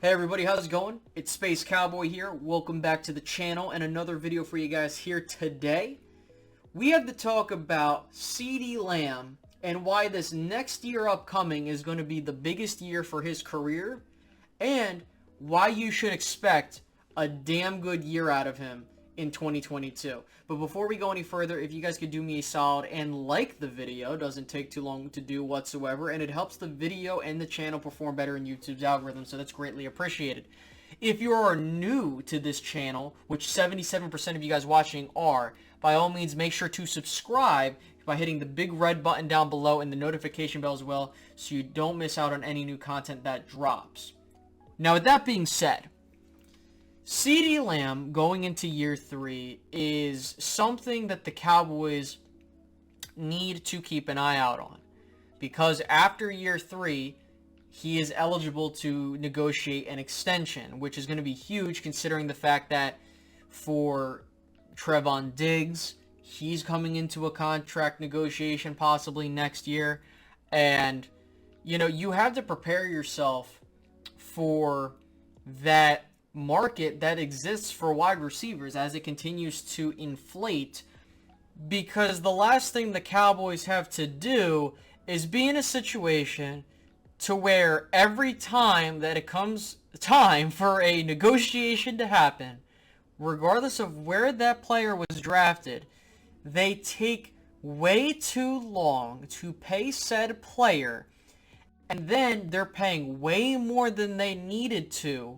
Hey everybody, how's it going? It's Space Cowboy here. Welcome back to the channel and another video for you guys here today. We have to talk about Ceedee Lamb and why this next year upcoming is going to be the biggest year for his career and why you should expect a damn good year out of him in 2022. But before we go any further, if you guys could do me a solid and like the video, doesn't take too long to do whatsoever, and it helps the video and the channel perform better in YouTube's algorithm, so that's greatly appreciated. If you are new to this channel, which 77% of you guys watching are, by all means make sure to subscribe by hitting the big red button down below and the notification bell as well, so you don't miss out on any new content that drops. Now with that being said, Ceedee Lamb going into year 3 is something that the Cowboys need to keep an eye out on, because after year 3 he is eligible to negotiate an extension, which is going to be huge considering the fact that for Trevon Diggs, he's coming into a contract negotiation possibly next year, and you know, you have to prepare yourself for that market that exists for wide receivers as it continues to inflate, because the last thing the Cowboys have to do is be in a situation to where every time that it comes time for a negotiation to happen, regardless of where that player was drafted, they take way too long to pay said player, and then they're paying way more than they needed to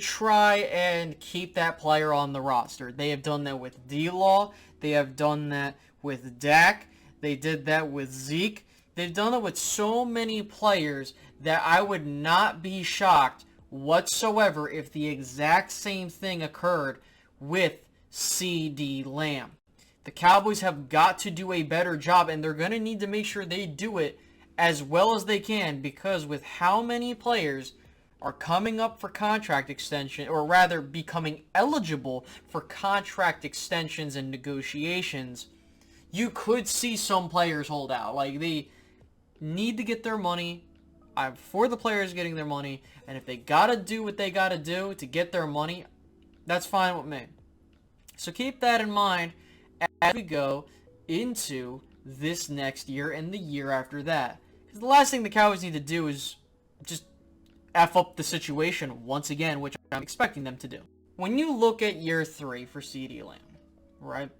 try and keep that player on the roster. They have done that with D-Law. They have done that with Dak. They did that with Zeke. They've done it with so many players that I would not be shocked whatsoever if the exact same thing occurred with Ceedee Lamb. The Cowboys have got to do a better job, and they're going to need to make sure they do it as well as they can, because with how many players are coming up for contract extension, or rather becoming eligible for contract extensions and negotiations, you could see some players hold out. Like, they need to get their money. I'm for the players getting their money, and if they gotta do what they gotta do to get their money, that's fine with me. So keep that in mind as we go into this next year and the year after that. Because the last thing the Cowboys need to do is just F up the situation once again, which I'm expecting them to do. When you look at year 3 for Ceedee Lamb, right,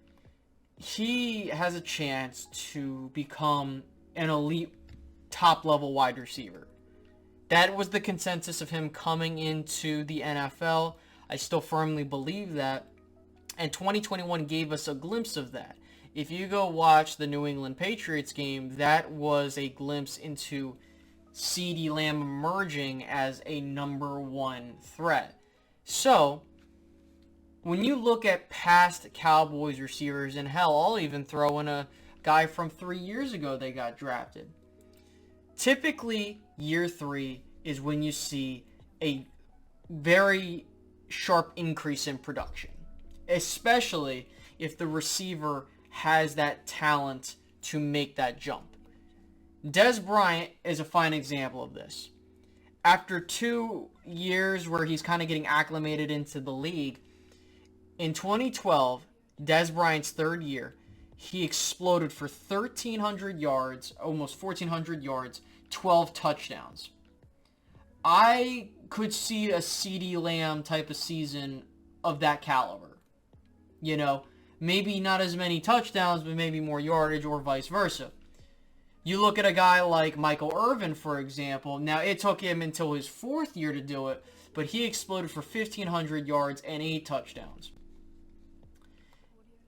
he has a chance to become an elite top-level wide receiver. That was the consensus of him coming into the NFL. I still firmly believe that, and 2021 gave us a glimpse of that. If you go watch the New England Patriots game, that was a glimpse into Ceedee Lamb emerging as a #1 threat. So, when you look at past Cowboys receivers, and hell, I'll even throw in a guy from 3 years ago they got drafted. Typically, year 3 is when you see a very sharp increase in production, especially if the receiver has that talent to make that jump. Dez Bryant is a fine example of this. After 2 years where he's kind of getting acclimated into the league, in 2012, Dez Bryant's 3rd year, he exploded for 1,300 yards, almost 1,400 yards, 12 touchdowns. I could see a Ceedee Lamb type of season of that caliber. You know, maybe not as many touchdowns, but maybe more yardage, or vice versa. You look at a guy like Michael Irvin, for example. Now, it took him until his 4th year to do it, but he exploded for 1,500 yards and 8 touchdowns.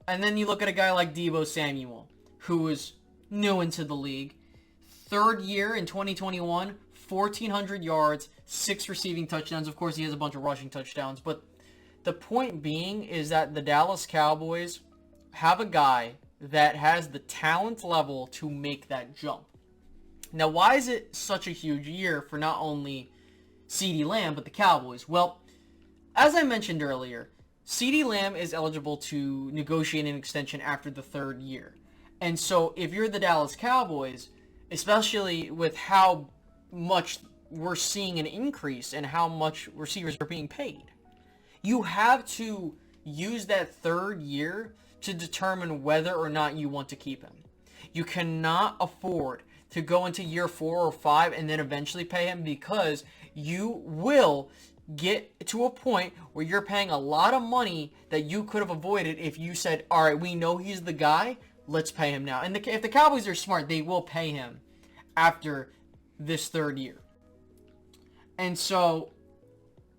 And then you look at a guy like Deebo Samuel, who was new into the league. 3rd year in 2021, 1,400 yards, 6 receiving touchdowns. Of course, he has a bunch of rushing touchdowns. But the point being is that the Dallas Cowboys have a guy that has the talent level to make that jump. Now, why is it such a huge year for not only Ceedee Lamb, but the Cowboys? Well, as I mentioned earlier, Ceedee Lamb is eligible to negotiate an extension after the 3rd year. And so if you're the Dallas Cowboys, especially with how much we're seeing an increase in how much receivers are being paid. You have to use that third year to determine whether or not you want to keep him. You cannot afford to go into year 4 or 5 and then eventually pay him, because you will get to a point where you're paying a lot of money that you could have avoided if you said, all right, we know he's the guy, let's pay him now. And if the Cowboys are smart, they will pay him after this third year. And so,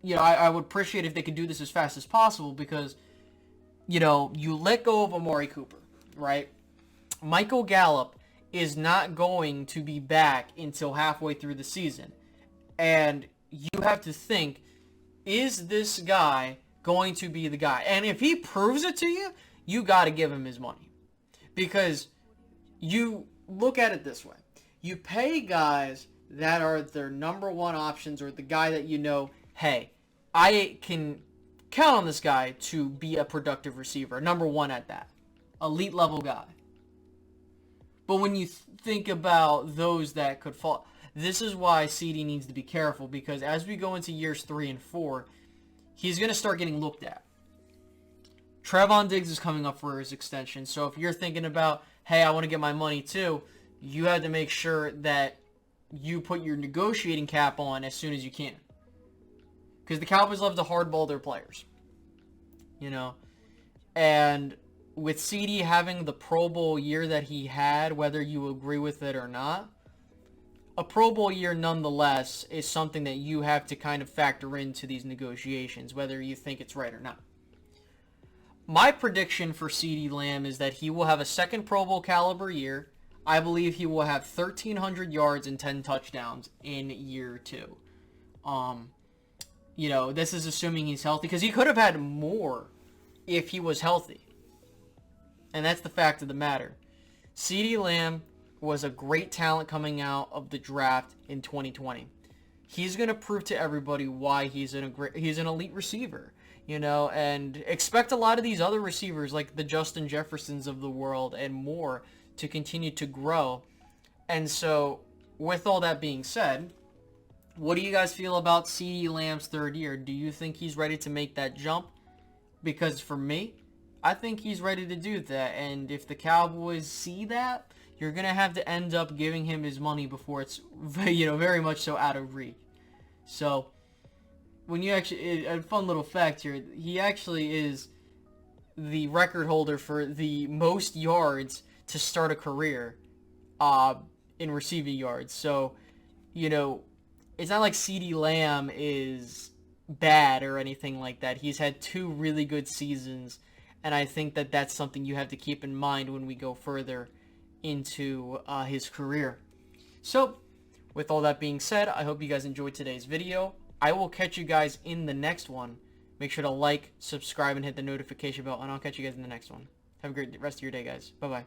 you know, I would appreciate if they could do this as fast as possible, because, you know, you let go of Amari Cooper, right? Michael Gallup is not going to be back until halfway through the season. And you have to think, is this guy going to be the guy? And if he proves it to you, you got to give him his money. Because you look at it this way. You pay guys that are their number one options, or the guy that you know, hey, I can count on this guy to be a productive receiver. Number one at that. Elite level guy. But when you think about those that could fall, this is why Ceedee needs to be careful, because as we go into years 3 and 4, he's going to start getting looked at. Trevon Diggs is coming up for his extension, so if you're thinking about, hey, I want to get my money too, you have to make sure that you put your negotiating cap on as soon as you can. Because the Cowboys love to hardball their players. You know? And with Ceedee having the Pro Bowl year that he had, whether you agree with it or not, a Pro Bowl year nonetheless is something that you have to kind of factor into these negotiations, whether you think it's right or not. My prediction for Ceedee Lamb is that he will have a second Pro Bowl caliber year. I believe he will have 1,300 yards and 10 touchdowns in year 2. You know, this is assuming he's healthy, because he could have had more if he was healthy. And that's the fact of the matter. Ceedee Lamb was a great talent coming out of the draft in 2020. He's going to prove to everybody why he's an elite receiver, you know, and expect a lot of these other receivers like the Justin Jeffersons of the world and more to continue to grow. And so, with all that being said, what do you guys feel about Ceedee Lamb's third year? Do you think he's ready to make that jump? Because for me, I think he's ready to do that. And if the Cowboys see that, you're going to have to end up giving him his money before it's, you know, very much so out of reach. So, when you actually, a fun little fact here, he actually is the record holder for the most yards to start a career in receiving yards. So, you know, it's not like Ceedee Lamb is bad or anything like that. He's had 2 really good seasons, and I think that that's something you have to keep in mind when we go further into his career. So, with all that being said, I hope you guys enjoyed today's video. I will catch you guys in the next one. Make sure to like, subscribe, and hit the notification bell, and I'll catch you guys in the next one. Have a great rest of your day, guys. Bye-bye.